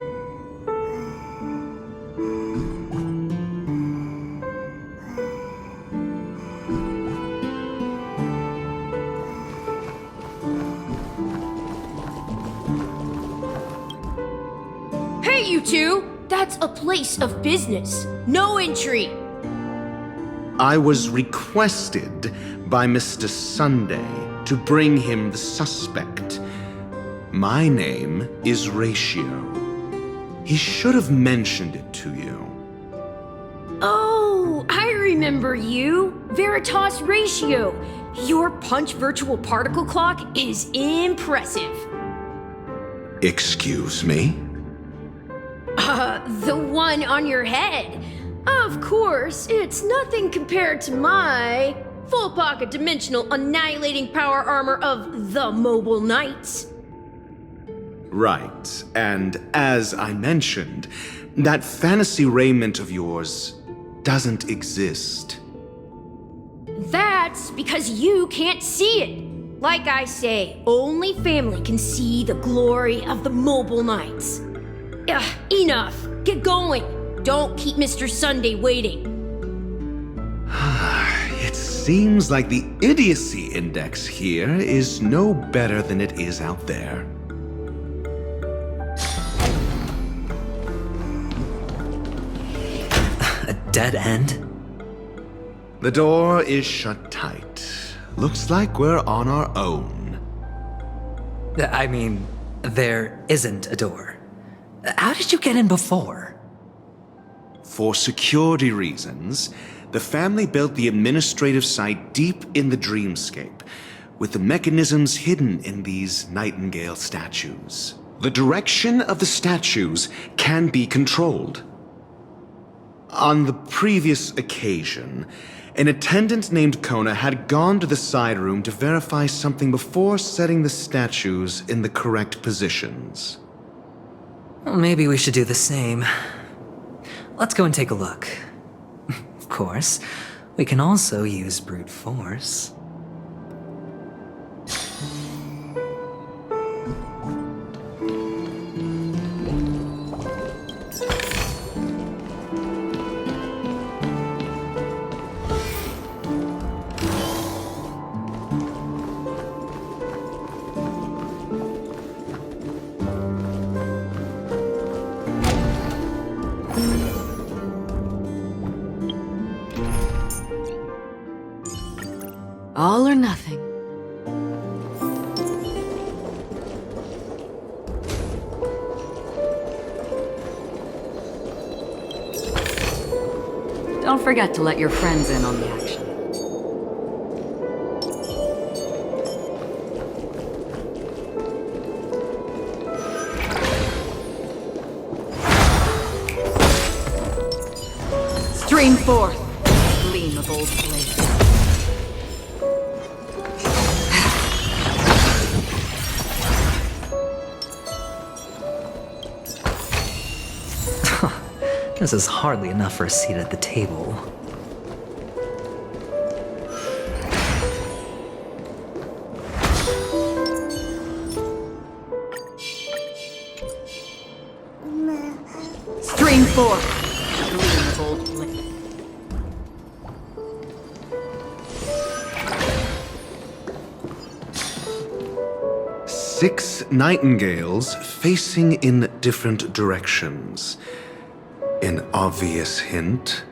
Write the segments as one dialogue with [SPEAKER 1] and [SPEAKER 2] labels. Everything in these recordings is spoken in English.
[SPEAKER 1] Hey, you two! That's a place of business. No entry.
[SPEAKER 2] I was requested by Mr. Sunday to bring him the suspect. My name is Ratio. He should have mentioned it to you.
[SPEAKER 1] Oh, I remember you. Veritas Ratio. Your punch virtual particle clock is impressive.
[SPEAKER 2] Excuse me?
[SPEAKER 1] The one on your head. Of course, it's nothing compared to my full pocket dimensional annihilating power armor of the Mobile Knights.
[SPEAKER 2] Right, and as I mentioned, that fantasy raiment of yours doesn't exist.
[SPEAKER 1] That's because you can't see it. Like I say, only family can see the glory of the Mobile Knights. Ugh, enough. Get going. Don't keep Mr. Sunday waiting.
[SPEAKER 2] It seems like the idiocy index here is no better than it is out there.
[SPEAKER 3] A dead end?
[SPEAKER 2] The door is shut tight. Looks like we're on our own.
[SPEAKER 3] I mean, there isn't a door. How did you get in before?
[SPEAKER 2] For security reasons, the family built the administrative site deep in the dreamscape, with the mechanisms hidden in these nightingale statues. The direction of the statues can be controlled. On the previous occasion, an attendant named Kona had gone to the side room to verify something before setting the statues in the correct positions.
[SPEAKER 3] Well, maybe we should do the same. Let's go and take a look. Of course, we can also use brute force.
[SPEAKER 4] All or nothing. Don't forget to let your friends in on the action. Stream forth, gleam of old blades.
[SPEAKER 3] This is hardly enough for a seat at the table.
[SPEAKER 4] Stream forth, gleam of old blades.
[SPEAKER 2] 6 nightingales facing in different directions. An obvious hint.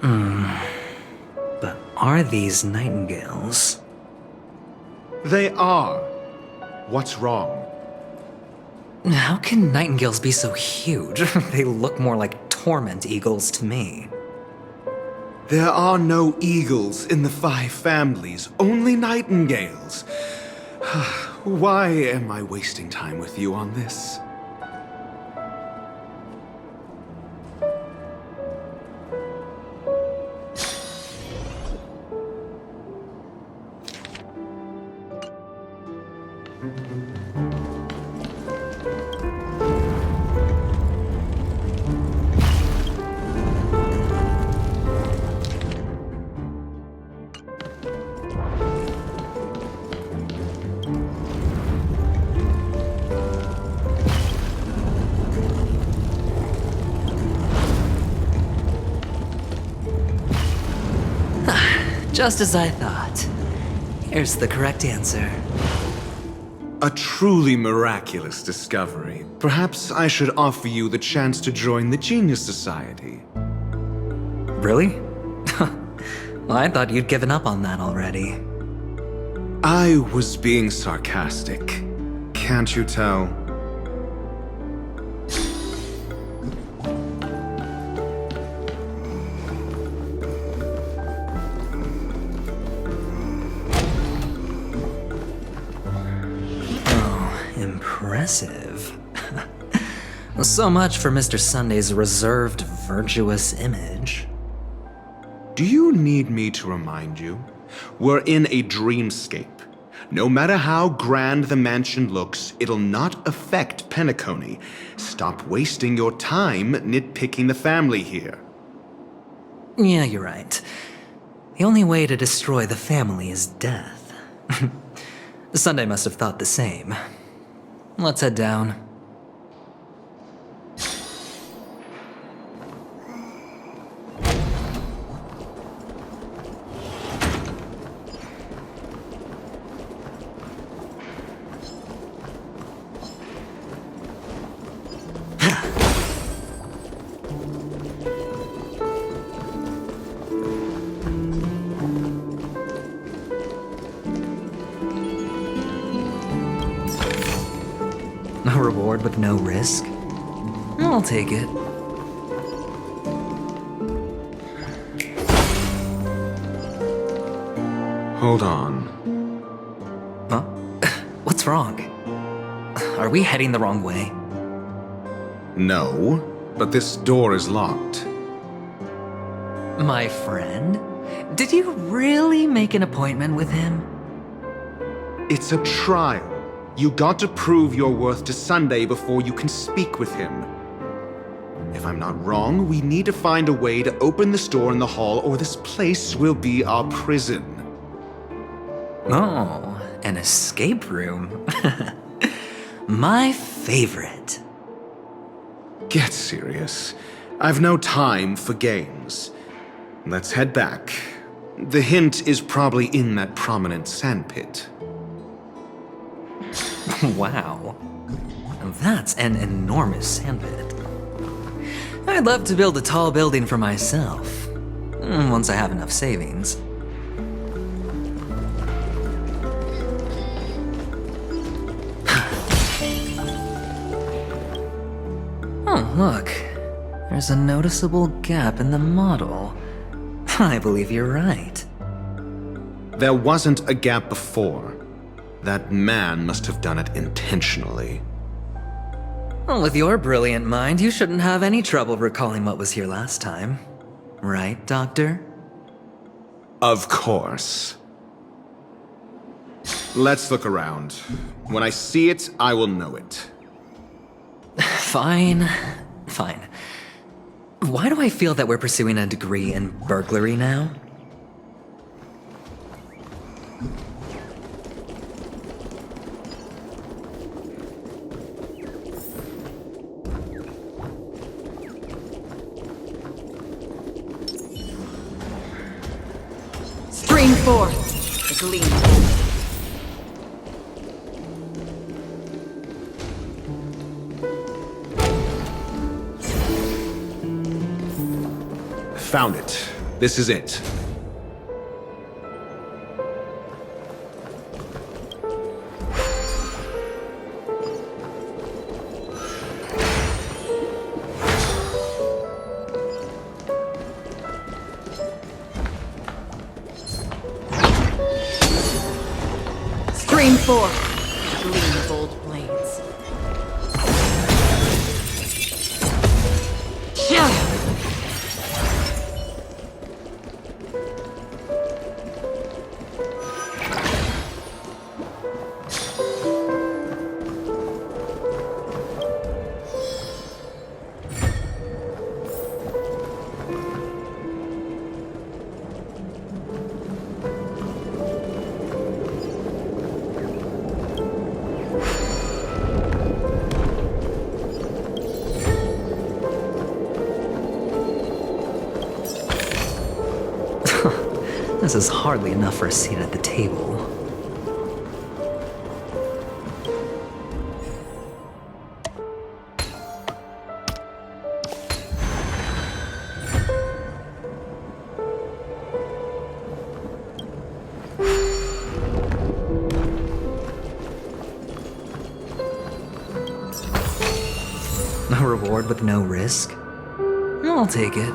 [SPEAKER 3] But are these nightingales?
[SPEAKER 2] They are. What's wrong?
[SPEAKER 3] How can nightingales be so huge? They look more like torment eagles to me.
[SPEAKER 2] There are no eagles in the 5 families, only nightingales. Why am I wasting time with you on this?
[SPEAKER 3] Just as I thought. Here's the correct answer.
[SPEAKER 2] A truly miraculous discovery. Perhaps I should offer you the chance to join the Genius Society.
[SPEAKER 3] Really? Well, I thought you'd given up on that already.
[SPEAKER 2] I was being sarcastic. Can't you tell?
[SPEAKER 3] Impressive. So much for Mr. Sunday's reserved, virtuous image.
[SPEAKER 2] Do you need me to remind you? We're in a dreamscape. No matter how grand the mansion looks, it'll not affect Penacony. Stop wasting your time nitpicking the family here.
[SPEAKER 3] Yeah, you're right. The only way to destroy the family is death. Sunday must have thought the same. Let's head down. A reward with no risk? I'll take it.
[SPEAKER 2] Hold on.
[SPEAKER 3] Huh? What's wrong? Are we heading the wrong way?
[SPEAKER 2] No, but this door is locked.
[SPEAKER 3] My friend? Did you really make an appointment with him?
[SPEAKER 2] It's a trial. You got to prove your worth to Sunday before you can speak with him. If I'm not wrong, we need to find a way to open this door in the hall, or this place will be our prison.
[SPEAKER 3] Oh, an escape room. My favorite.
[SPEAKER 2] Get serious. I've no time for games. Let's head back. The hint is probably in that prominent sandpit.
[SPEAKER 3] Wow. That's an enormous sandpit. I'd love to build a tall building for myself. Once I have enough savings. Oh, look. There's a noticeable gap in the model. I believe you're right.
[SPEAKER 2] There wasn't a gap before. That man must have done it intentionally.
[SPEAKER 3] Well, with your brilliant mind, you shouldn't have any trouble recalling what was here last time. Right, Doctor?
[SPEAKER 2] Of course. Let's look around. When I see it, I will know it.
[SPEAKER 3] Fine. Fine. Why do I feel that we're pursuing a degree in burglary now?
[SPEAKER 4] Stream forth, the gleam.
[SPEAKER 2] Found it. This is it.
[SPEAKER 4] Stream forth, the gleam of old blades.
[SPEAKER 3] This is hardly enough for a seat at the table. A reward with no risk? I'll take it.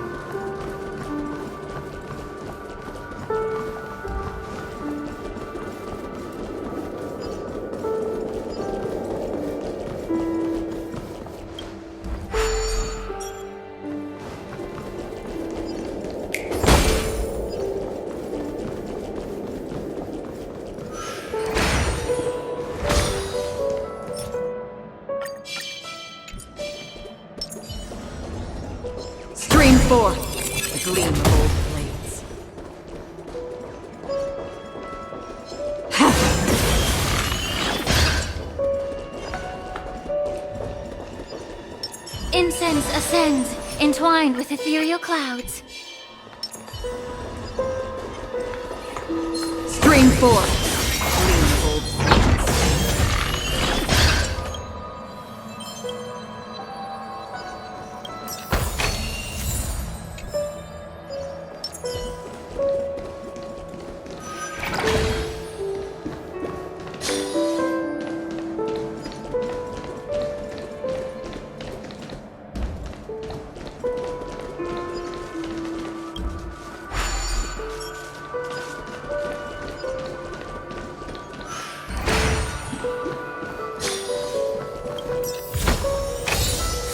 [SPEAKER 4] Stream 4. The gleam of old blades.
[SPEAKER 5] Incense ascends, entwined with ethereal clouds.
[SPEAKER 4] Stream 4. Gleam of old blades.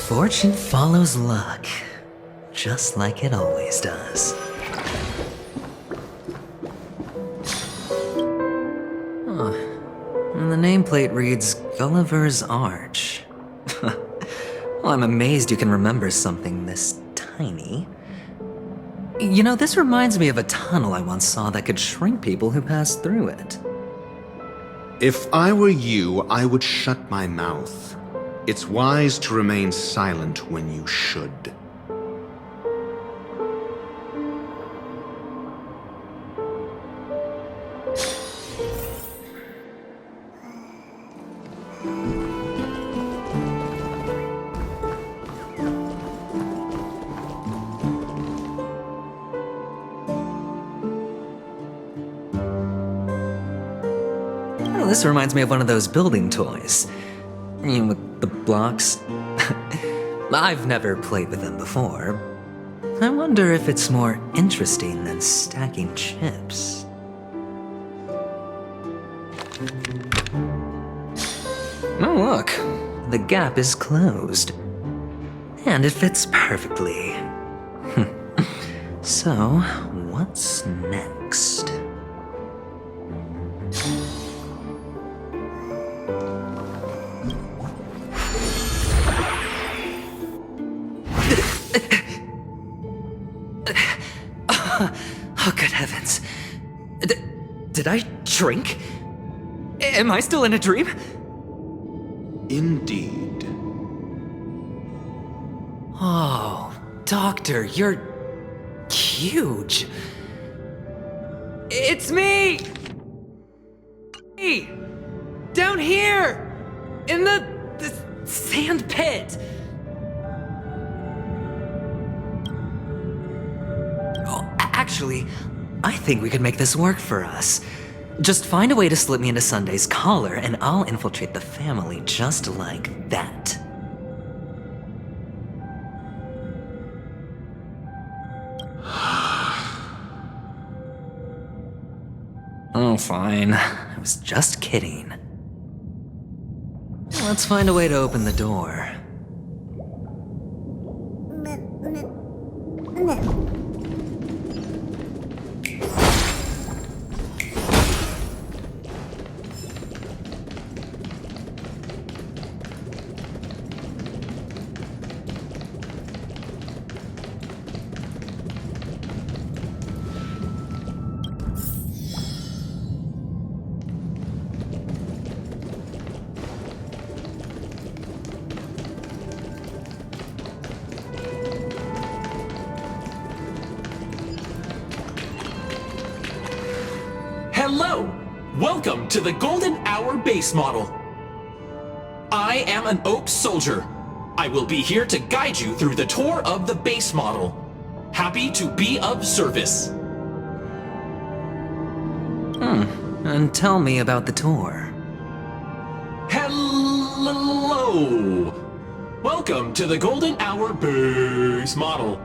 [SPEAKER 3] Fortune follows luck, just like it always does. Huh. And the nameplate reads Gulliver's Arch. Well, I'm amazed you can remember something this tiny. You know, this reminds me of a tunnel I once saw that could shrink people who passed through it.
[SPEAKER 2] If I were you, I would shut my mouth. It's wise to remain silent when you should.
[SPEAKER 3] Oh, this reminds me of one of those building toys. You know, with the blocks. I've never played with them before. I wonder if it's more interesting than stacking chips. Oh, look. The gap is closed. And it fits perfectly. So, what's next? Oh, good heavens. Did I drink? Am I still in a dream?
[SPEAKER 2] Indeed.
[SPEAKER 3] Oh, Doctor, you're huge. It's me! Me! Down here! In the sand pit! Actually, I think we could make this work for us. Just find a way to slip me into Sunday's collar, and I'll infiltrate the family just like that. Oh, fine. I was just kidding. Let's find a way to open the door.
[SPEAKER 6] Welcome to the Golden Hour base model. I am an Oak Soldier. I will be here to guide you through the tour of the base model. Happy to be of service.
[SPEAKER 3] And tell me about the tour.
[SPEAKER 6] Hello! Welcome to the Golden Hour base model.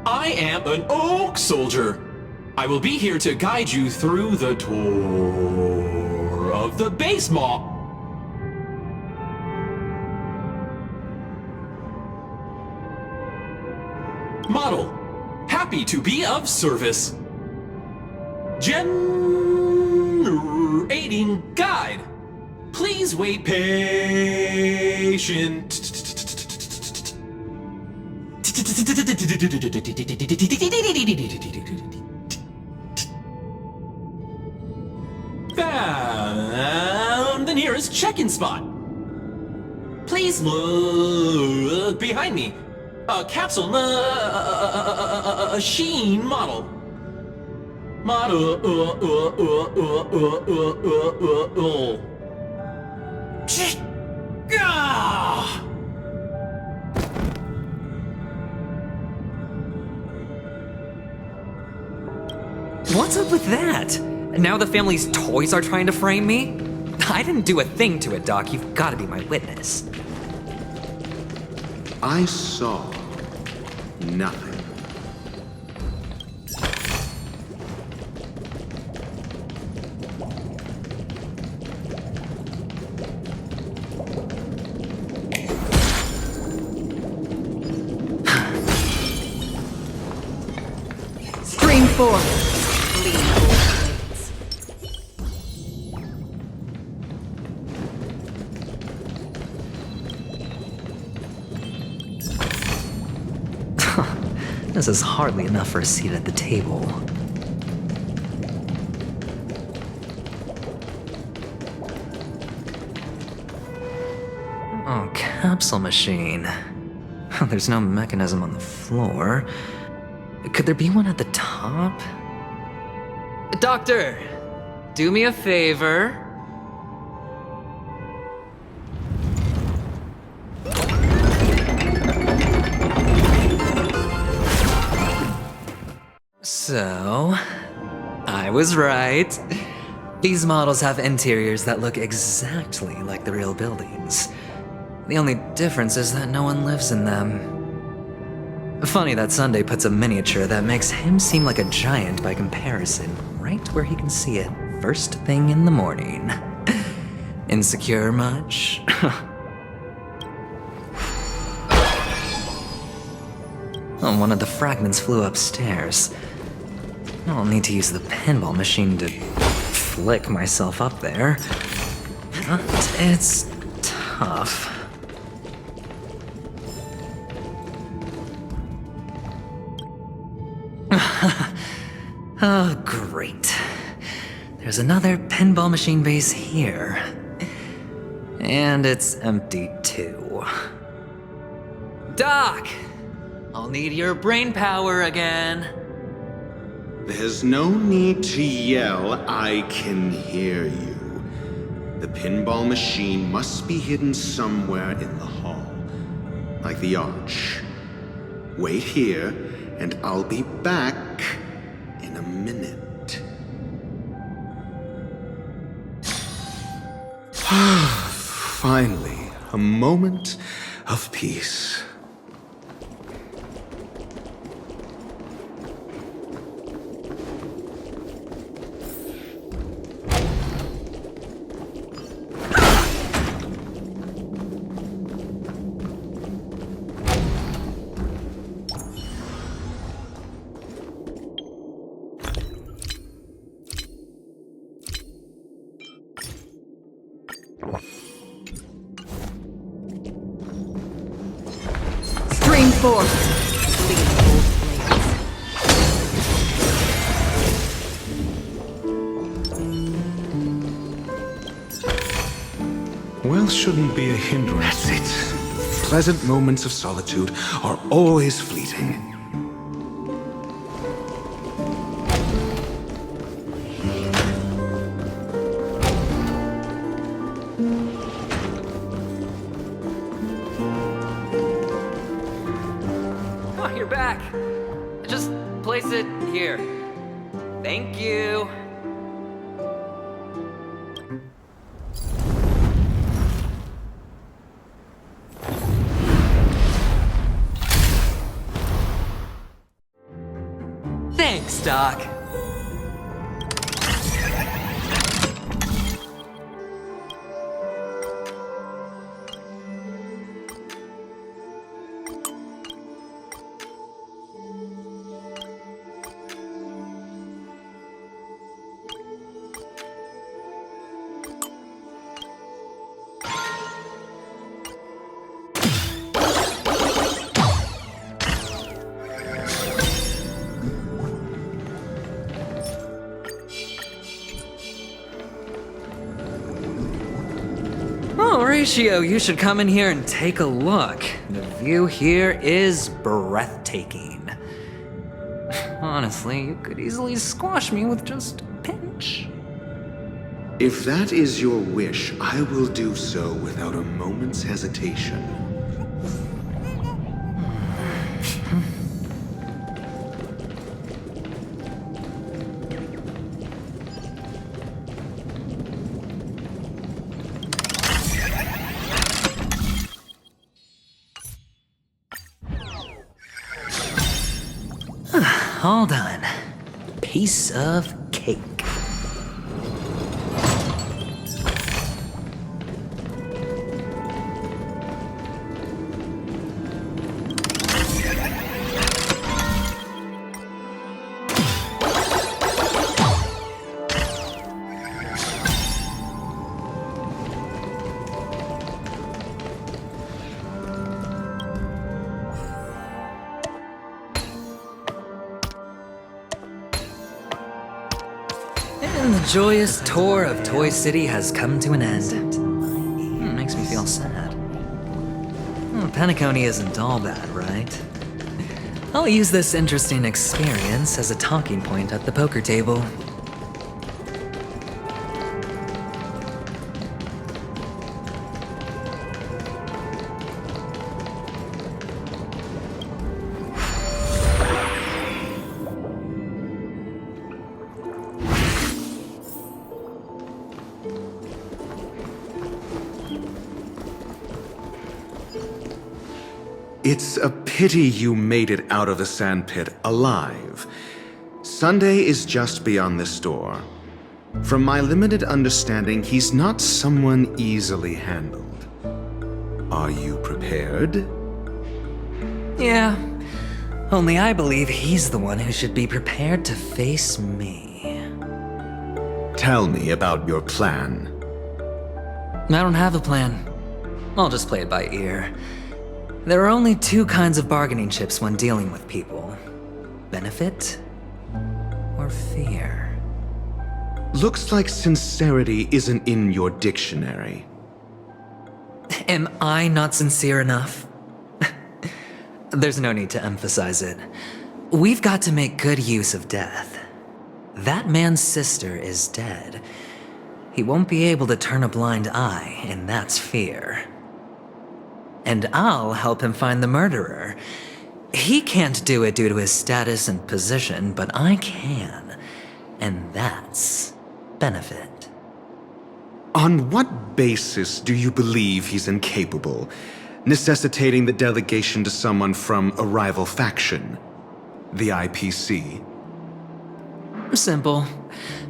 [SPEAKER 6] I am an Oak Soldier. I will be here to guide you through the tour of the base model. Happy to be of service. Generating guide. Please wait patient. Found the nearest check-in spot. Please look behind me. A capsule machine model. Ah!
[SPEAKER 3] What's up with that? Now the family's toys are trying to frame me? I didn't do a thing to it, Doc. You've got to be my witness.
[SPEAKER 2] I saw nothing.
[SPEAKER 4] Stream 4. Bleeding old blades.
[SPEAKER 3] This is hardly enough for a seat at the table. Oh, capsule machine. There's no mechanism on the floor. Could there be one at the top? Doctor, do me a favor. So, I was right. These models have interiors that look exactly like the real buildings. The only difference is that no one lives in them. Funny that Sunday puts a miniature that makes him seem like a giant by comparison right where he can see it first thing in the morning. Insecure much? Oh, one of the fragments flew upstairs. I'll need to use the pinball machine to flick myself up there. But it's tough. Oh, great. There's another pinball machine base here. And it's empty too. Doc! I'll need your brain power again.
[SPEAKER 2] There's no need to yell, I can hear you. The pinball machine must be hidden somewhere in the hall, like the arch. Wait here, and I'll be back in a minute. Finally, a moment of peace.
[SPEAKER 4] Stream 4. Bleeding old blades.
[SPEAKER 2] Wealth shouldn't be a hindrance. That's it. Pleasant moments of solitude are always fleeting.
[SPEAKER 3] back. Just place it here. Thank you. Thanks, Doc. Oh, Ratio, you should come in here and take a look. The view here is breathtaking. Honestly, you could easily squash me with just a pinch.
[SPEAKER 2] If that is your wish, I will do so without a moment's hesitation.
[SPEAKER 3] All done. Piece of cake. And the joyous tour of Toy City has come to an end. Makes me feel sad. Penacony isn't all bad, right? I'll use this interesting experience as a talking point at the poker table.
[SPEAKER 2] It's a pity you made it out of the sandpit alive. Sunday is just beyond this door. From my limited understanding, he's not someone easily handled. Are you prepared?
[SPEAKER 3] Yeah, only I believe he's the one who should be prepared to face me.
[SPEAKER 2] Tell me about your plan.
[SPEAKER 3] I don't have a plan. I'll just play it by ear. There are only two kinds of bargaining chips when dealing with people. Benefit or fear.
[SPEAKER 2] Looks like sincerity isn't in your dictionary.
[SPEAKER 3] Am I not sincere enough? There's no need to emphasize it. We've got to make good use of death. That man's sister is dead. He won't be able to turn a blind eye, and that's fear. And I'll help him find the murderer. He can't do it due to his status and position, but I can. And that's benefit.
[SPEAKER 2] On what basis do you believe he's incapable, necessitating the delegation to someone from a rival faction? The IPC?
[SPEAKER 3] Simple.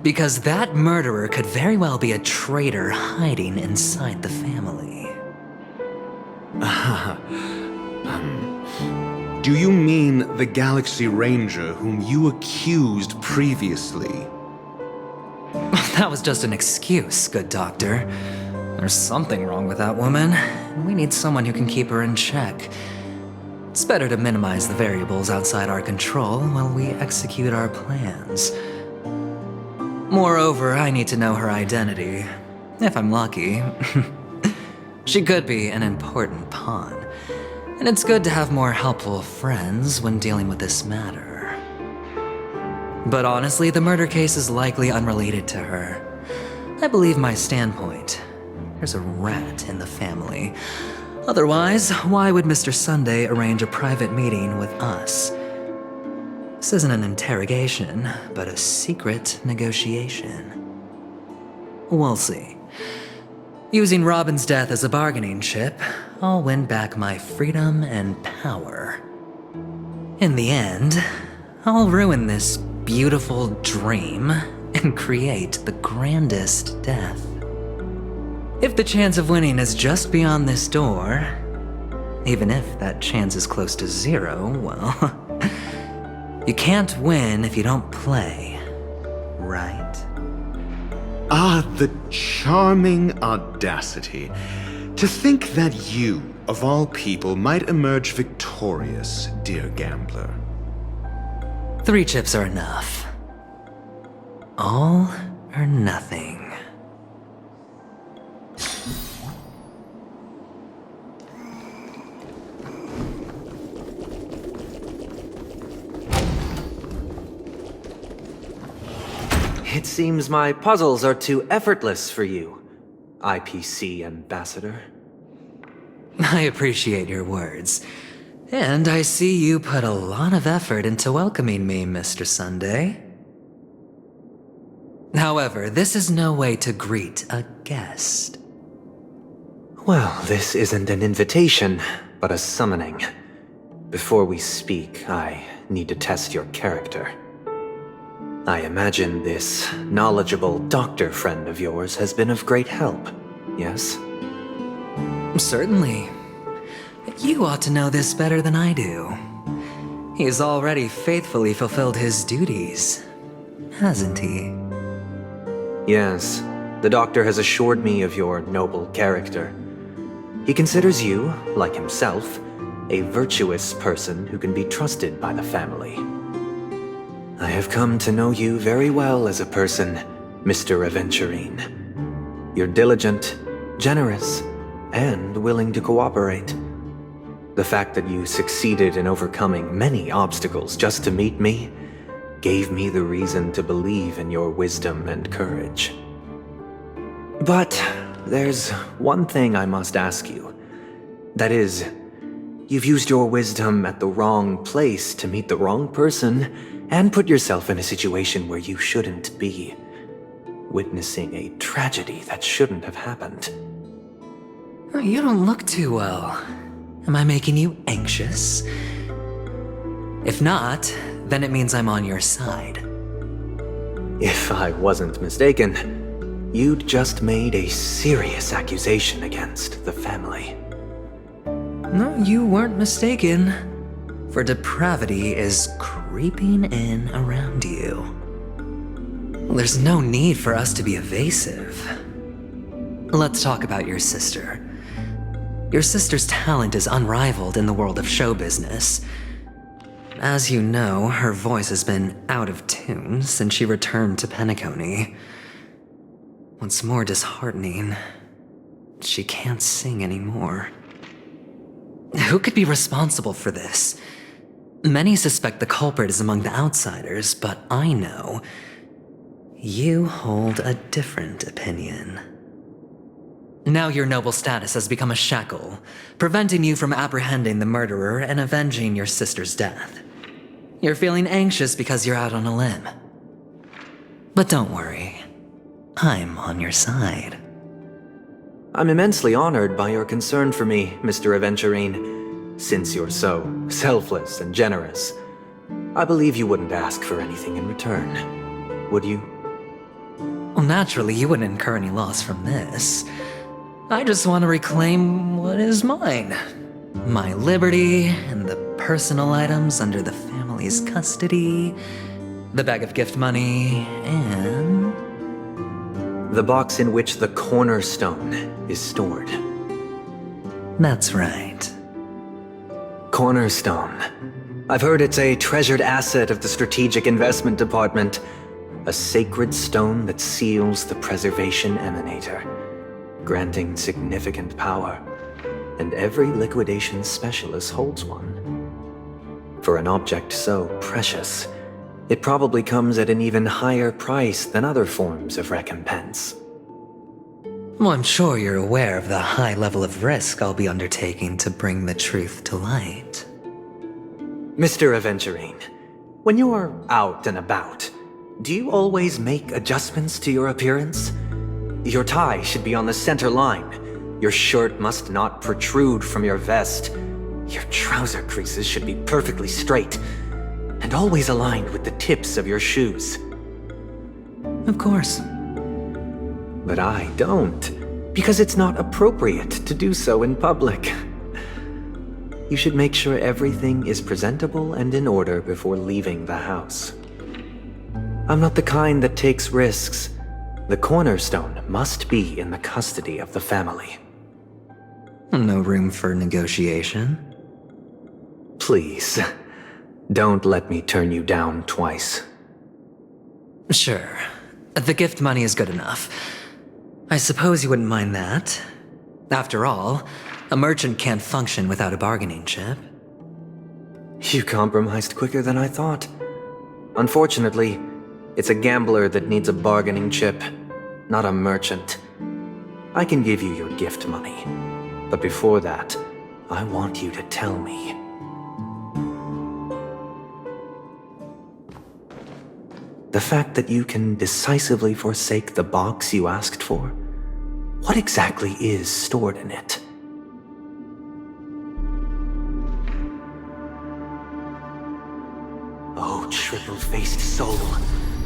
[SPEAKER 3] Because that murderer could very well be a traitor hiding inside the family.
[SPEAKER 2] Do you mean the Galaxy Ranger whom you accused previously?
[SPEAKER 3] That was just an excuse, good doctor. There's something wrong with that woman. We need someone who can keep her in check. It's better to minimize the variables outside our control while we execute our plans. Moreover, I need to know her identity. If I'm lucky. She could be an important pawn. And it's good to have more helpful friends when dealing with this matter. But honestly, the murder case is likely unrelated to her. I believe my standpoint. There's a rat in the family. Otherwise, why would Mr. Sunday arrange a private meeting with us? This isn't an interrogation, but a secret negotiation. We'll see. Using Robin's death as a bargaining chip, I'll win back my freedom and power. In the end, I'll ruin this beautiful dream and create the grandest death. If the chance of winning is just beyond this door, even if that chance is close to zero, well, you can't win if you don't play, right?
[SPEAKER 2] Ah, the charming audacity. To think that you, of all people, might emerge victorious, dear gambler.
[SPEAKER 3] 3 chips are enough. All or nothing.
[SPEAKER 7] It seems my puzzles are too effortless for you, IPC Ambassador.
[SPEAKER 3] I appreciate your words. And I see you put a lot of effort into welcoming me, Mr. Sunday. However, this is no way to greet a guest.
[SPEAKER 7] Well, this isn't an invitation, but a summoning. Before we speak, I need to test your character. I imagine this knowledgeable doctor friend of yours has been of great help, yes?
[SPEAKER 3] Certainly. You ought to know this better than I do. He's already faithfully fulfilled his duties, hasn't he?
[SPEAKER 7] Yes, the doctor has assured me of your noble character. He considers you, like himself, a virtuous person who can be trusted by the family. I have come to know you very well as a person, Mr. Aventurine. You're diligent, generous, and willing to cooperate. The fact that you succeeded in overcoming many obstacles just to meet me gave me the reason to believe in your wisdom and courage. But there's one thing I must ask you. That is, you've used your wisdom at the wrong place to meet the wrong person and put yourself in a situation where you shouldn't be, witnessing a tragedy that shouldn't have happened.
[SPEAKER 3] You don't look too well. Am I making you anxious? If not, then it means I'm on your side.
[SPEAKER 7] If I wasn't mistaken, you'd just made a serious accusation against the family.
[SPEAKER 3] No, you weren't mistaken. For depravity is creeping in around you. There's no need for us to be evasive. Let's talk about your sister. Your sister's talent is unrivaled in the world of show business. As you know, her voice has been out of tune since she returned to Penacony. What's more disheartening, she can't sing anymore. Who could be responsible for this? Many suspect the culprit is among the outsiders, but I know you hold a different opinion. Now your noble status has become a shackle, preventing you from apprehending the murderer and avenging your sister's death. You're feeling anxious because you're out on a limb. But don't worry, I'm on your side.
[SPEAKER 7] I'm immensely honored by your concern for me, Mr. Aventurine. Since you're so selfless and generous, I believe you wouldn't ask for anything in return, would you?
[SPEAKER 3] Well, naturally, you wouldn't incur any loss from this. I just want to reclaim what is mine. My liberty and the personal items under the family's custody, the bag of gift money, and
[SPEAKER 7] the box in which the cornerstone is stored.
[SPEAKER 3] That's right.
[SPEAKER 7] Cornerstone. I've heard it's a treasured asset of the Strategic Investment Department. A sacred stone that seals the Preservation Emanator, granting significant power. And every liquidation specialist holds one. For an object so precious, it probably comes at an even higher price than other forms of recompense.
[SPEAKER 3] Well, I'm sure you're aware of the high level of risk I'll be undertaking to bring the truth to light.
[SPEAKER 7] Mr. Aventurine, When you're out and about, do you always make adjustments to your appearance? Your tie should be on the center line. Your shirt must not protrude from your vest. Your trouser creases should be perfectly straight and always aligned with the tips of your shoes.
[SPEAKER 3] Of course.
[SPEAKER 7] But I don't, because it's not appropriate to do so in public. You should make sure everything is presentable and in order before leaving the house. I'm not the kind that takes risks. The cornerstone must be in the custody of the family.
[SPEAKER 3] No room for negotiation.
[SPEAKER 7] Please, don't let me turn you down twice.
[SPEAKER 3] Sure. The gift money is good enough. I suppose you wouldn't mind that. After all, a merchant can't function without a bargaining chip.
[SPEAKER 7] You compromised quicker than I thought. Unfortunately, it's a gambler that needs a bargaining chip, not a merchant. I can give you your gift money, but before that, I want you to tell me. The fact that you can decisively forsake the box you asked for, what exactly is stored in it? Oh, triple-faced soul,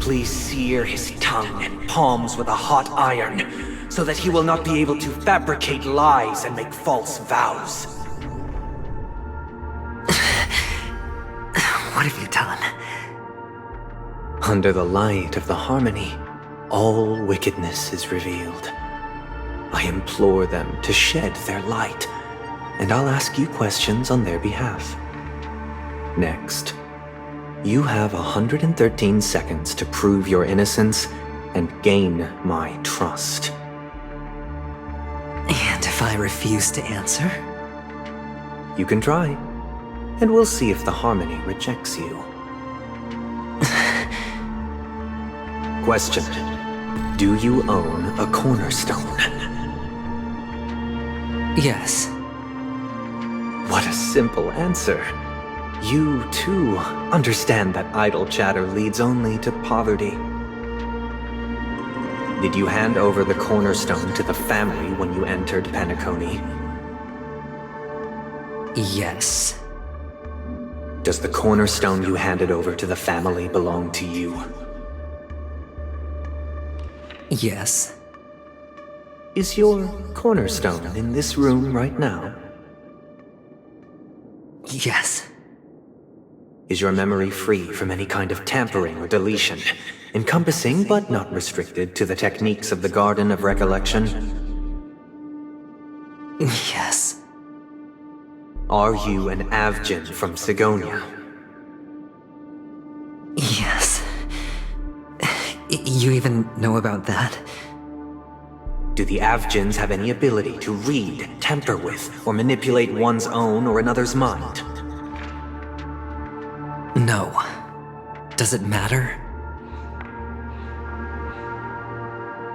[SPEAKER 7] please sear his tongue and palms with a hot iron, so that he will not be able to fabricate lies and make false vows.
[SPEAKER 3] What have you done?
[SPEAKER 7] Under the light of the harmony, all wickedness is revealed. I implore them to shed their light, and I'll ask you questions on their behalf. Next, you have 113 seconds to prove your innocence and gain my trust.
[SPEAKER 3] And if I refuse to answer?
[SPEAKER 7] You can try, and we'll see if the harmony rejects you. Question: do you own a cornerstone?
[SPEAKER 3] Yes.
[SPEAKER 7] What a simple answer. You, too, understand that idle chatter leads only to poverty. Did you hand over the cornerstone to the family when you entered Penacony?
[SPEAKER 3] Yes.
[SPEAKER 7] Does the cornerstone you handed over to the family belong to you?
[SPEAKER 3] Yes.
[SPEAKER 7] Is your cornerstone in this room right now?
[SPEAKER 3] Yes.
[SPEAKER 7] Is your memory free from any kind of tampering or deletion, encompassing but not restricted to the techniques of the Garden of Recollection?
[SPEAKER 3] Yes.
[SPEAKER 7] Are you an Avgin from Sigonia?
[SPEAKER 3] Yes. You even know about that?
[SPEAKER 7] Do the Avgins have any ability to read, tamper with, or manipulate one's own or another's mind?
[SPEAKER 3] No. Does it matter?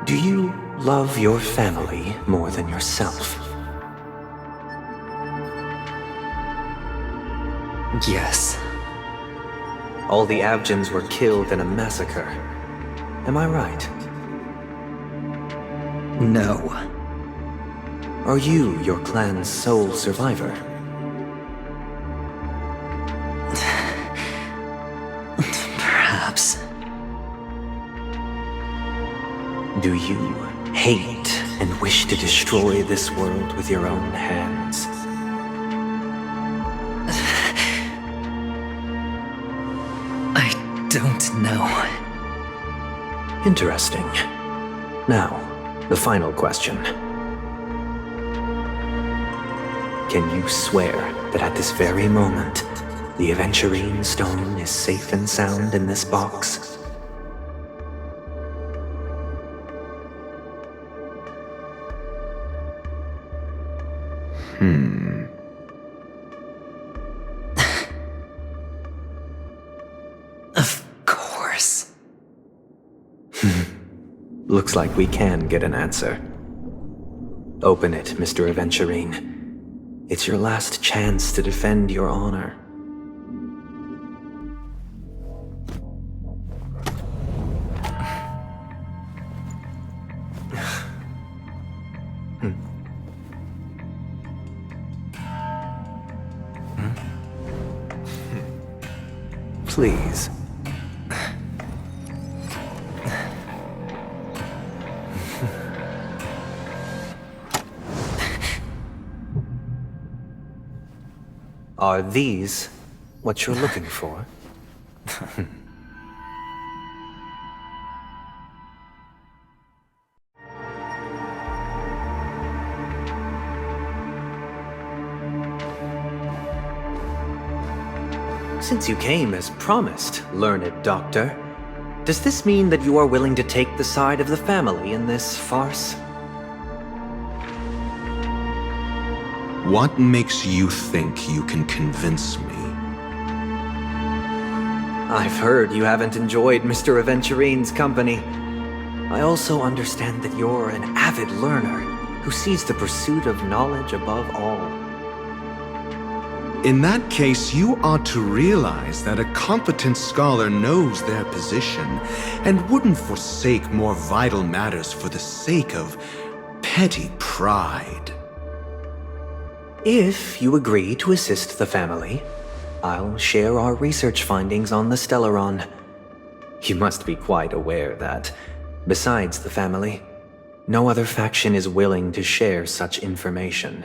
[SPEAKER 7] Do you love your family more than yourself?
[SPEAKER 3] Yes.
[SPEAKER 7] All the Avgins were killed in a massacre. Am I right?
[SPEAKER 3] No.
[SPEAKER 7] Are you your clan's sole survivor?
[SPEAKER 3] Perhaps.
[SPEAKER 7] Do you hate and wish to destroy this world with your own hands?
[SPEAKER 3] I don't know.
[SPEAKER 7] Interesting. Now, the final question. Can you swear that at this very moment, the Aventurine Stone is safe and sound in this box?
[SPEAKER 3] Of course.
[SPEAKER 7] Looks like we can get an answer. Open it, Mr. Aventurine. It's your last chance to defend your honor. Please. Are these what you're looking for? Since you came as promised, learned doctor, does this mean that you are willing to take the side of the family in this farce?
[SPEAKER 2] What makes you think you can convince me?
[SPEAKER 7] I've heard you haven't enjoyed Mr. Aventurine's company. I also understand that you're an avid learner who sees the pursuit of knowledge above all.
[SPEAKER 2] In that case, you ought to realize that a competent scholar knows their position and wouldn't forsake more vital matters for the sake of petty pride.
[SPEAKER 7] If you agree to assist the family, I'll share our research findings on the Stellaron. You must be quite aware that, besides the family, no other faction is willing to share such information.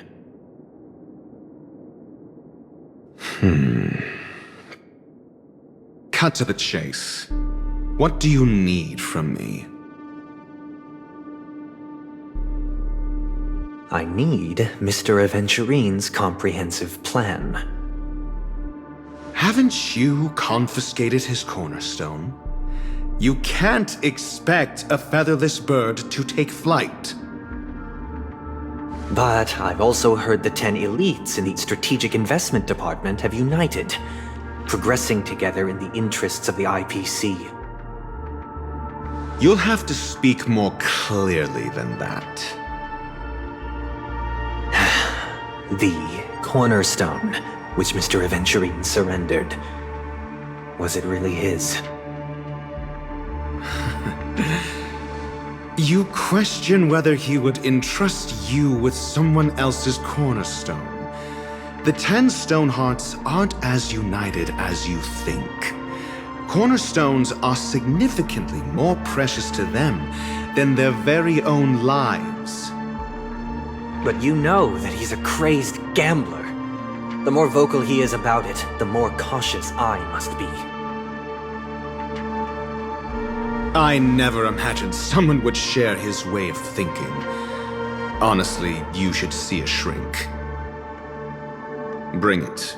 [SPEAKER 2] Cut to the chase. What do you need from me?
[SPEAKER 7] I need Mr. Aventurine's comprehensive plan.
[SPEAKER 2] Haven't you confiscated his cornerstone? You can't expect a featherless bird to take flight.
[SPEAKER 7] But I've also heard the 10 elites in the Strategic Investment Department have united, progressing together in the interests of the IPC.
[SPEAKER 2] You'll have to speak more clearly than that.
[SPEAKER 7] The cornerstone, which Mr. Aventurine surrendered. Was it really his?
[SPEAKER 2] You question whether he would entrust you with someone else's cornerstone. The 10 Stonehearts aren't as united as you think. Cornerstones are significantly more precious to them than their very own lives.
[SPEAKER 7] But you know that he's a crazed gambler. The more vocal he is about it, the more cautious I must be.
[SPEAKER 2] I never imagined someone would share his way of thinking. Honestly, you should see a shrink. Bring it.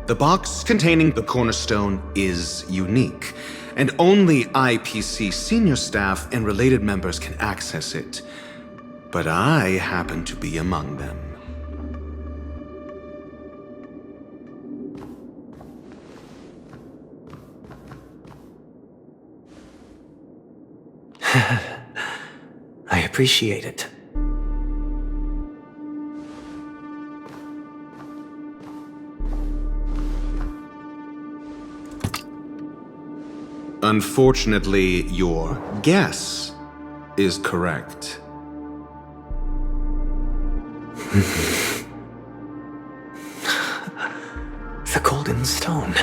[SPEAKER 2] The box containing the cornerstone is unique, and only IPC senior staff and related members can access it. But I happen to be among them.
[SPEAKER 7] I appreciate it.
[SPEAKER 2] Unfortunately, your guess is correct.
[SPEAKER 7] The golden stone.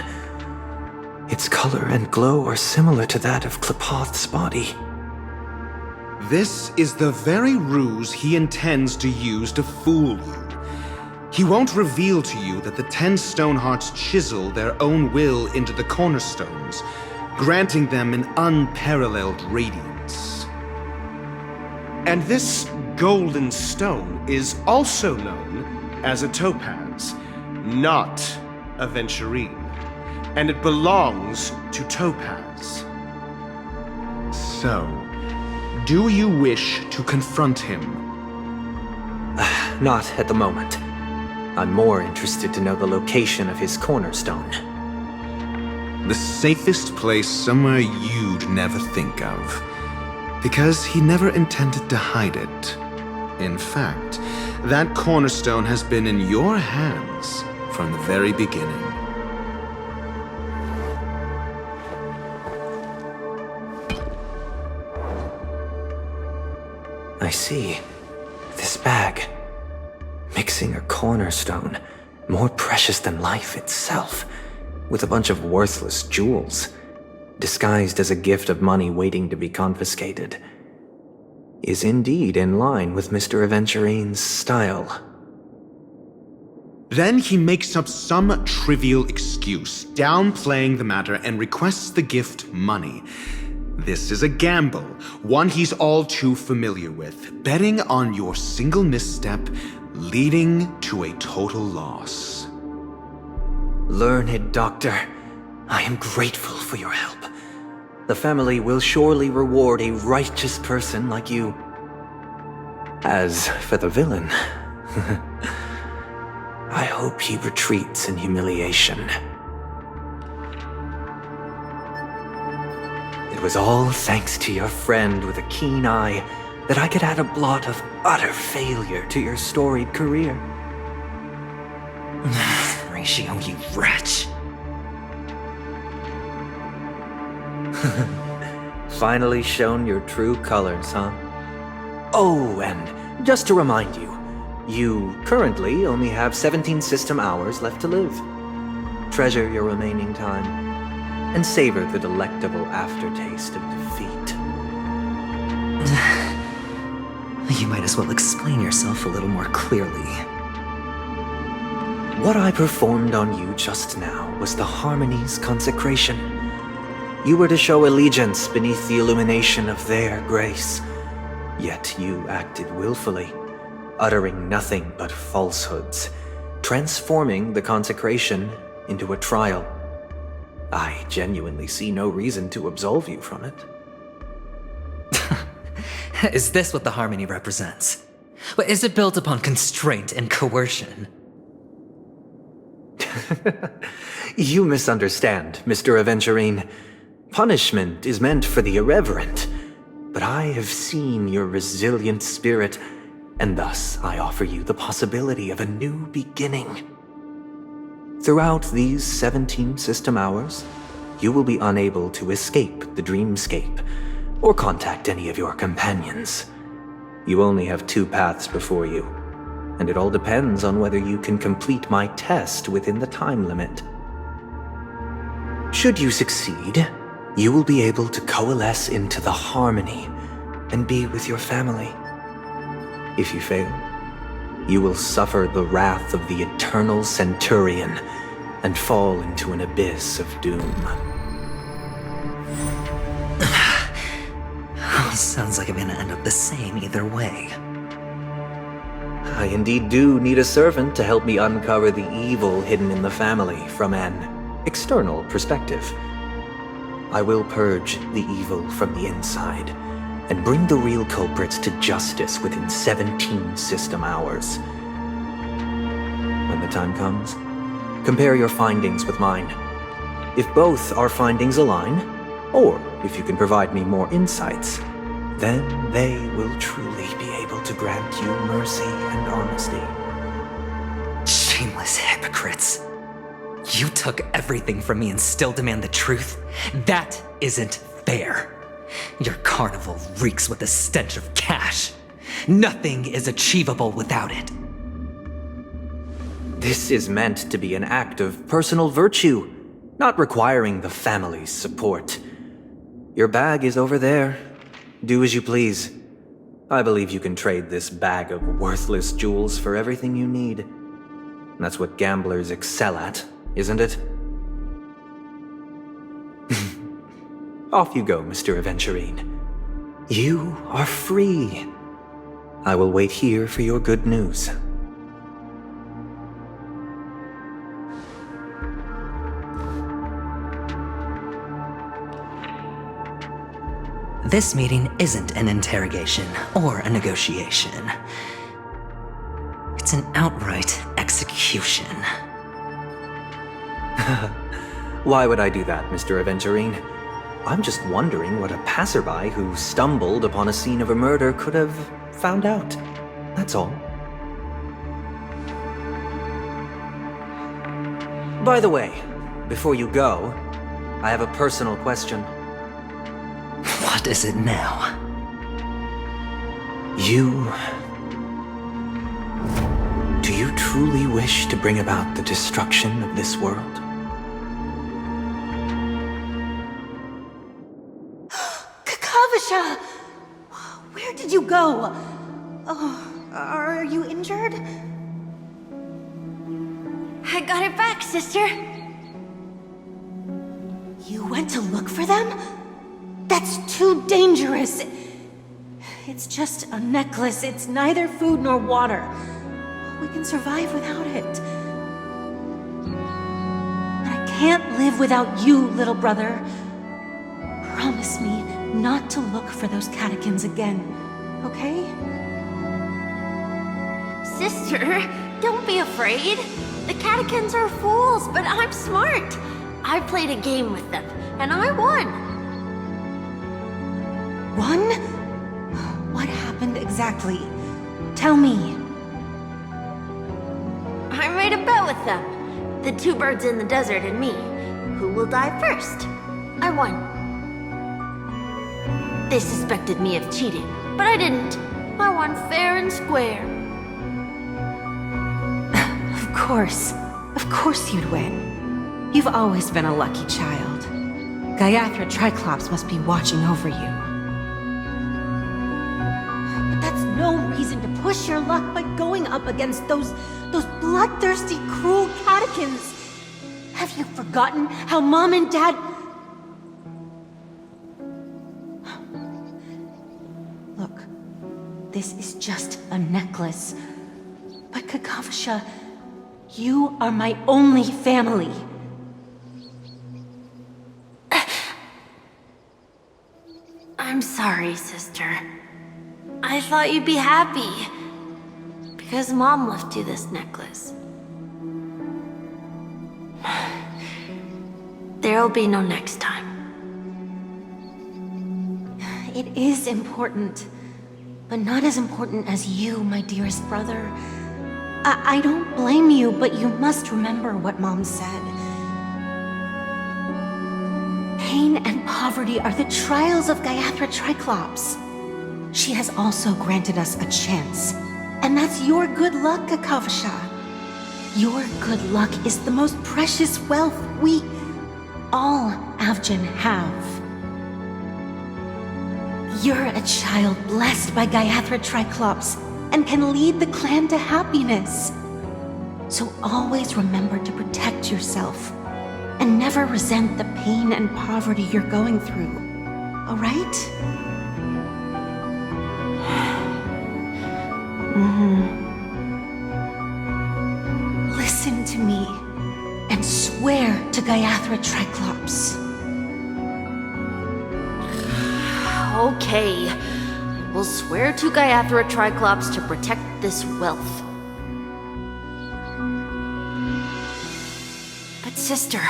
[SPEAKER 7] Its color and glow are similar to that of Klepoth's body.
[SPEAKER 2] This is the very ruse he intends to use to fool you. He won't reveal to you that the 10 Stonehearts chisel their own will into the cornerstones, granting them an unparalleled radiance.
[SPEAKER 8] And this golden stone is also known as a topaz, not a venturine. And it belongs to Topaz.
[SPEAKER 2] So, do you wish to confront him?
[SPEAKER 7] Not at the moment. I'm more interested to know the location of his cornerstone.
[SPEAKER 2] The safest place somewhere you'd never think of. Because he never intended to hide it. In fact, that cornerstone has been in your hands from the very beginning.
[SPEAKER 7] I see. This bag. Mixing a cornerstone, more precious than life itself, with a bunch of worthless jewels, disguised as a gift of money waiting to be confiscated, is indeed in line with Mr. Aventurine's style.
[SPEAKER 2] Then he makes up some trivial excuse, downplaying the matter, and requests the gift money. This is a gamble, one he's all too familiar with, betting on your single misstep leading to a total loss.
[SPEAKER 7] Learned Doctor, I am grateful for your help. The family will surely reward a righteous person like you. As for the villain, I hope he retreats in humiliation. It was all thanks to your friend with a keen eye that I could add a blot of utter failure to your storied career.
[SPEAKER 3] Ratio, you wretch.
[SPEAKER 7] Finally shown your true colors, huh? Oh, and just to remind you, you currently only have 17 system hours left to live. Treasure your remaining time, and savor the delectable aftertaste of defeat.
[SPEAKER 3] You might as well explain yourself a little more clearly.
[SPEAKER 7] What I performed on you just now was the Harmony's consecration. You were to show allegiance beneath the illumination of their grace, yet you acted willfully, uttering nothing but falsehoods, transforming the consecration into a trial. I genuinely see no reason to absolve you from it.
[SPEAKER 3] Is this what the Harmony represents? Is it built upon constraint and coercion?
[SPEAKER 7] You misunderstand, Mr. Aventurine. Punishment is meant for the irreverent, but I have seen your resilient spirit, and thus I offer you the possibility of a new beginning. Throughout these 17 system hours, you will be unable to escape the dreamscape or contact any of your companions. You only have 2 paths before you, and it all depends on whether you can complete my test within the time limit. Should you succeed, you will be able to coalesce into the Harmony and be with your family. If you fail, you will suffer the wrath of the Eternal Centurion and fall into an abyss of doom.
[SPEAKER 3] Sounds like I'm gonna end up the same either way.
[SPEAKER 7] I indeed do need a servant to help me uncover the evil hidden in the family from an external perspective. I will purge the evil from the inside and bring the real culprits to justice within 17 system hours. When the time comes, compare your findings with mine. If both our findings align, or if you can provide me more insights, then they will truly be able to grant you mercy and honesty.
[SPEAKER 3] Shameless hypocrites. You took everything from me and still demand the truth? That isn't fair. Your carnival reeks with the stench of cash. Nothing is achievable without it.
[SPEAKER 7] This is meant to be an act of personal virtue, not requiring the family's support. Your bag is over there. Do as you please. I believe you can trade this bag of worthless jewels for everything you need. That's what gamblers excel at, isn't it? Off you go, Mr. Aventurine. You are free. I will wait here for your good news.
[SPEAKER 3] This meeting isn't an interrogation or a negotiation. It's an outright execution.
[SPEAKER 7] Why would I do that, Mr. Aventurine? I'm just wondering what a passerby who stumbled upon a scene of a murder could have found out. That's all. By the way, before you go, I have a personal question.
[SPEAKER 3] What is it now?
[SPEAKER 7] Do you truly wish to bring about the destruction of this world?
[SPEAKER 4] Kavasha! Where did you go? Oh, are you injured?
[SPEAKER 1] I got it back, sister.
[SPEAKER 4] You went to look for them? That's too dangerous. It's just a necklace. It's neither food nor water. We can survive without it. But I can't live without you, little brother. Promise me not to look for those catechins again, okay?
[SPEAKER 1] Sister, don't be afraid. The catechins are fools, but I'm smart. I played a game with them, and I won.
[SPEAKER 4] Won? What happened exactly? Tell me.
[SPEAKER 1] I made a bet with them. The two birds in the desert and me. Who will die first? I won. They suspected me of cheating, but I didn't. I won fair and square.
[SPEAKER 4] Of course you'd win. You've always been a lucky child. Gaiathra Triclops must be watching over you. But that's no reason to push your luck by going up against those bloodthirsty, cruel catechins. Have you forgotten how Mom and Dad... Look, this is just a necklace. But Kakavasha, you are my only family.
[SPEAKER 1] I'm sorry, sister. I thought you'd be happy. Because Mom left you this necklace. There'll be no next time.
[SPEAKER 4] It is important, but not as important as you, my dearest brother. I don't blame you, but you must remember what Mom said. Pain and poverty are the trials of Gaiathra Triclops. She has also granted us a chance, and that's your good luck, Kakavasha. Your good luck is the most precious wealth we, all Avgin, have. You're a child blessed by Gaiathra Triclops and can lead the clan to happiness. So always remember to protect yourself and never resent the pain and poverty you're going through, all right? Listen to me and swear to Gaiathra Triclops.
[SPEAKER 1] Okay. We'll swear to Gaiathra Triclops to protect this wealth. But sister,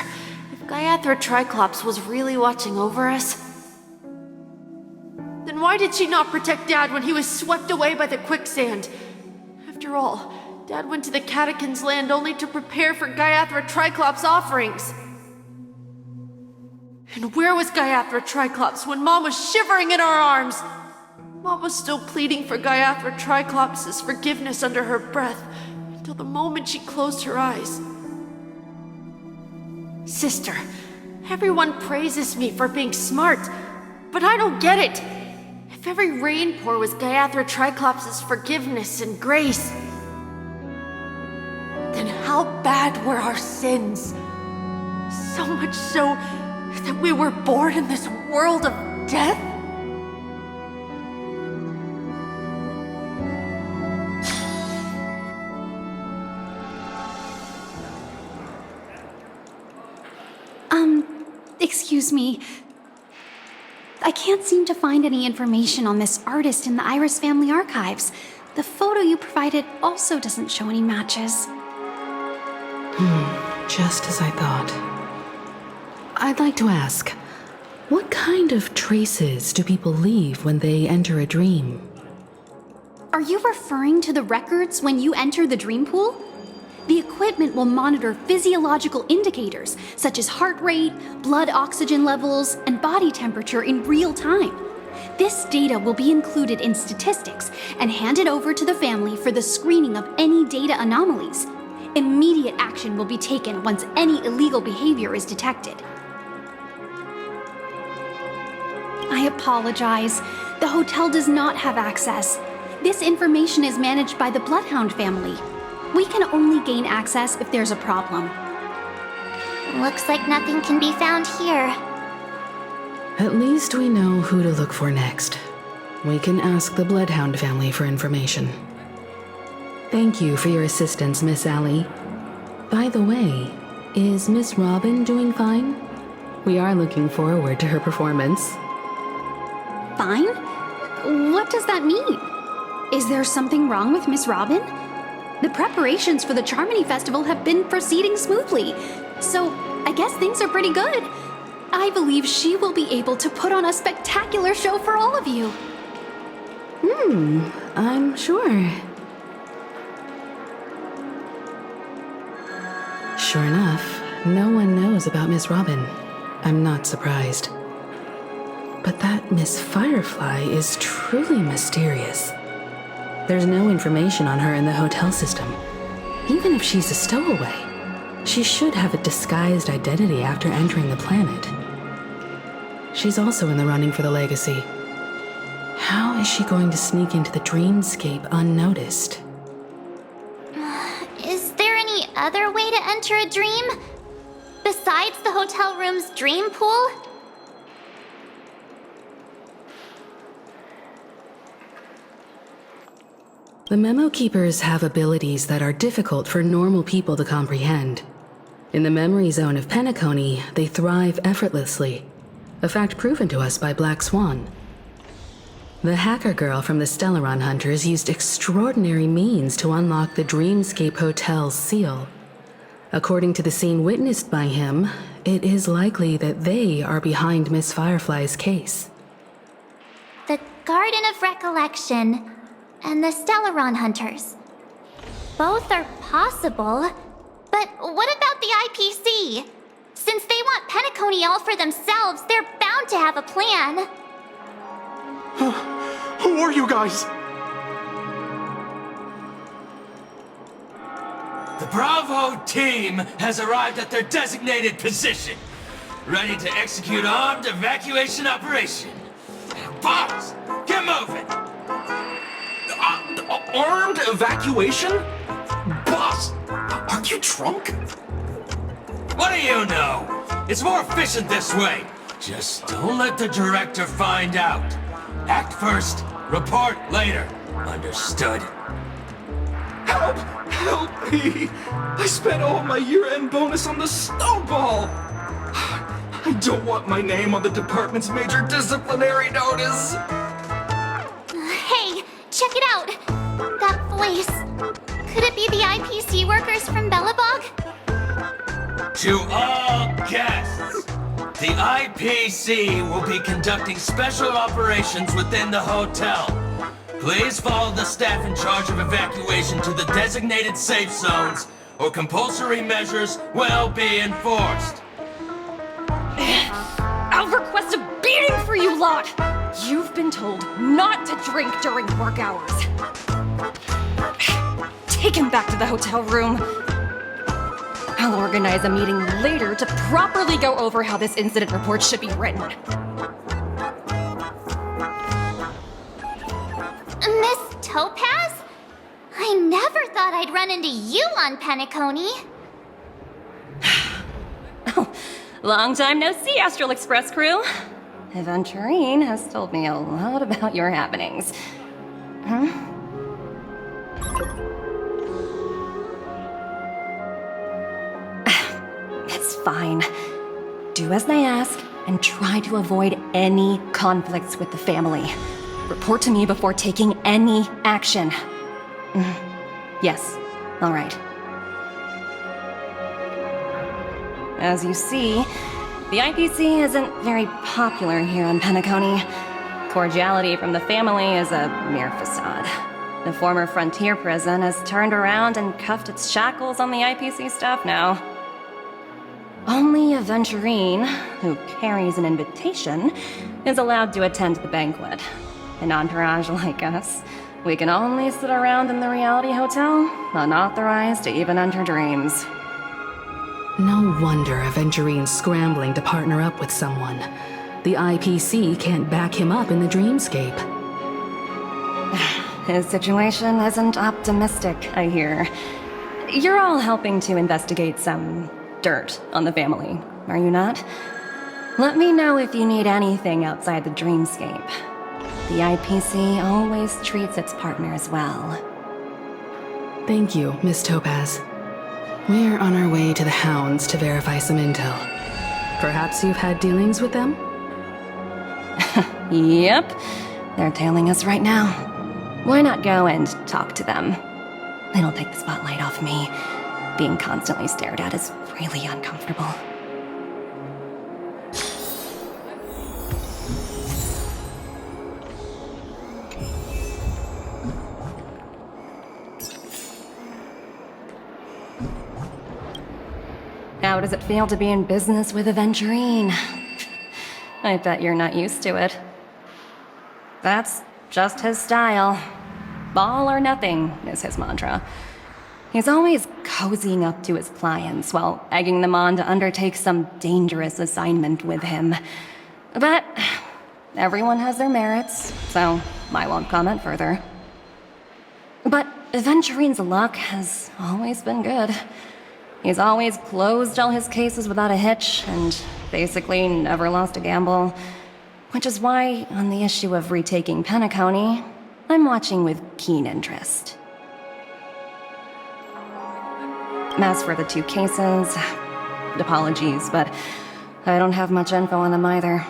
[SPEAKER 1] if Gaiathra Triclops was really watching over us, then why did she not protect Dad when he was swept away by the quicksand? After all, Dad went to the Catechins' land only to prepare for Gaiathra Triclops' offerings. And where was Gaiathra Triclops when Mom was shivering in our arms? Mom was still pleading for Gaiathra Triclops' forgiveness under her breath until the moment she closed her eyes. Sister, everyone praises me for being smart, but I don't get it. If every rain pour was Gaiathra Triclops' forgiveness and grace, then how bad were our sins? So much so that we were born in this world of death?
[SPEAKER 5] Excuse me. I can't seem to find any information on this artist in the Iris family archives. The photo you provided also doesn't show any matches.
[SPEAKER 9] Just as I thought. I'd like to ask, what kind of traces do people leave when they enter a dream?
[SPEAKER 5] Are you referring to the records when you enter the dream pool? The equipment will monitor physiological indicators such as heart rate, blood oxygen levels, and body temperature in real time. This data will be included in statistics and handed over to the family for the screening of any data anomalies. Immediate action will be taken once any illegal behavior is detected. I apologize. The hotel does not have access. This information is managed by the Bloodhound family. We can only gain access if there's a problem.
[SPEAKER 10] Looks like nothing can be found here.
[SPEAKER 9] At least we know who to look for next. We can ask the Bloodhound family for information. Thank you for your assistance, Miss Allie. By the way, is Miss Robin doing fine? We are looking forward to her performance.
[SPEAKER 5] Fine? What does that mean? Is there something wrong with Miss Robin? The preparations for the Charmony Festival have been proceeding smoothly, so I guess things are pretty good. I believe she will be able to put on a spectacular show for all of you.
[SPEAKER 9] I'm sure. Sure enough, no one knows about Miss Robin. I'm not surprised. But that Miss Firefly is truly mysterious. There's no information on her in the hotel system. Even if she's a stowaway, she should have a disguised identity after entering the planet. She's also in the running for the legacy. How is she going to sneak into the dreamscape unnoticed?
[SPEAKER 10] Is there any other way to enter a dream? Besides the hotel room's dream pool?
[SPEAKER 9] The Memo Keepers have abilities that are difficult for normal people to comprehend. In the memory zone of Penacony, they thrive effortlessly, a fact proven to us by Black Swan. The hacker girl from the Stellaron Hunters used extraordinary means to unlock the Dreamscape Hotel's seal. According to the scene witnessed by him, it is likely that they are behind Miss Firefly's case.
[SPEAKER 10] The Garden of Recollection and the Stellaron Hunters. Both are possible, but what about the IPC? Since they want Penacony all for themselves, they're bound to have a plan.
[SPEAKER 6] Who are you guys?
[SPEAKER 11] The Bravo team has arrived at their designated position, ready to execute armed evacuation operation. Boss, get moving!
[SPEAKER 6] Armed evacuation? Boss, aren't you drunk?
[SPEAKER 11] What do you know? It's more efficient this way. Just don't let the director find out. Act first, report later. Understood?
[SPEAKER 6] Help! Help me! I spent all my year-end bonus on the snowball! I don't want my name on the department's major disciplinary notice!
[SPEAKER 10] Hey, check it out! That voice. Could it be the IPC workers from Bellabog?
[SPEAKER 11] To all guests, the IPC will be conducting special operations within the hotel. Please follow the staff in charge of evacuation to the designated safe zones, or compulsory measures will be enforced.
[SPEAKER 1] I'll request a beating for you lot! You've been told not to drink during work hours. Take him back to the hotel room. I'll organize a meeting later to properly go over how this incident report should be written.
[SPEAKER 10] Miss Topaz? I never thought I'd run into you on Penacony.
[SPEAKER 1] Long time no see, Astral Express crew. Aventurine has told me a lot about your happenings. It's fine. Do as they ask and try to avoid any conflicts with the family. Report to me before taking any action. Yes, all right. As you see, the IPC isn't very popular here on Penacony. Cordiality from the family is a mere facade. The former frontier prison has turned around and cuffed its shackles on the IPC staff now. Only Aventurine, who carries an invitation, is allowed to attend the banquet. An entourage like us, we can only sit around in the reality hotel, unauthorized to even enter dreams.
[SPEAKER 9] No wonder Aventurine's scrambling to partner up with someone. The IPC can't back him up in the dreamscape.
[SPEAKER 12] His situation isn't optimistic, I hear. You're all helping to investigate some dirt on the family, are you not? Let me know if you need anything outside the dreamscape. The IPC always treats its partners well.
[SPEAKER 9] Thank you, Miss Topaz. We're on our way to the Hounds to verify some intel. Perhaps you've had dealings with them?
[SPEAKER 12] Yep. They're tailing us right now. Why not go and talk to them? It'll take the spotlight off me. Being constantly stared at is really uncomfortable. How does it feel to be in business with Aventurine? I bet you're not used to it. That's just his style. All or nothing is his mantra. He's always cozying up to his clients while egging them on to undertake some dangerous assignment with him. But everyone has their merits, so I won't comment further. But Aventurine's luck has always been good. He's always closed all his cases without a hitch, and basically never lost a gamble. Which is why, on the issue of retaking Penacony, I'm watching with keen interest. As for the 2 cases, apologies, but I don't have much info on them either.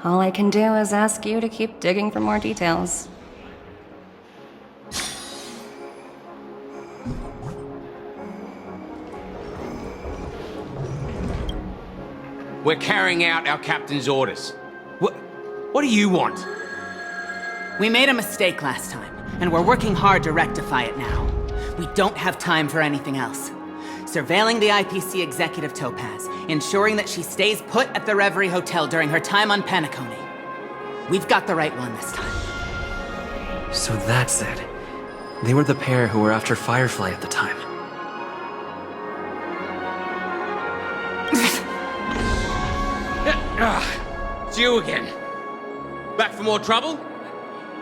[SPEAKER 12] All I can do is ask you to keep digging for more details.
[SPEAKER 13] We're carrying out our captain's orders. What do you want?
[SPEAKER 14] We made a mistake last time, and we're working hard to rectify it now. We don't have time for anything else. Surveilling the IPC executive Topaz, ensuring that she stays put at the Reverie Hotel during her time on Penacony. We've got the right one this time.
[SPEAKER 3] So that's it. They were the pair who were after Firefly at the time.
[SPEAKER 13] It's you again. Back for more trouble?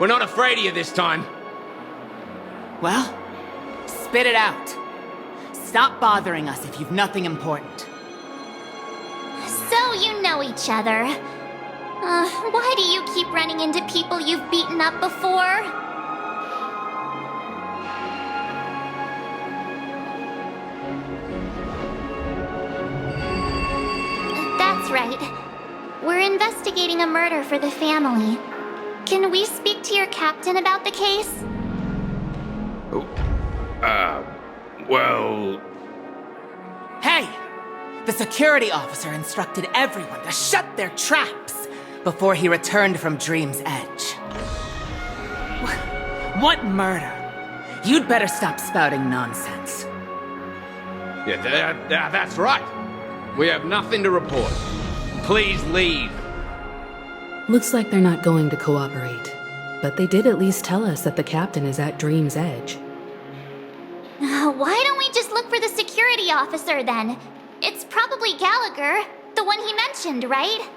[SPEAKER 13] We're not afraid of you this time.
[SPEAKER 14] Well, spit it out. Stop bothering us if you've nothing important.
[SPEAKER 10] So you know each other. Why do you keep running into people you've beaten up before? That's right. We're investigating a murder for the family. Can we speak to your captain about the case?
[SPEAKER 13] Well...
[SPEAKER 14] Hey! The security officer instructed everyone to shut their traps before he returned from Dream's Edge. What murder? You'd better stop spouting nonsense.
[SPEAKER 13] Yeah, that's right. We have nothing to report. Please leave.
[SPEAKER 9] Looks like they're not going to cooperate. But they did at least tell us that the captain is at Dream's Edge.
[SPEAKER 10] Why don't we just look for the security officer then? It's probably Gallagher, the one he mentioned, right?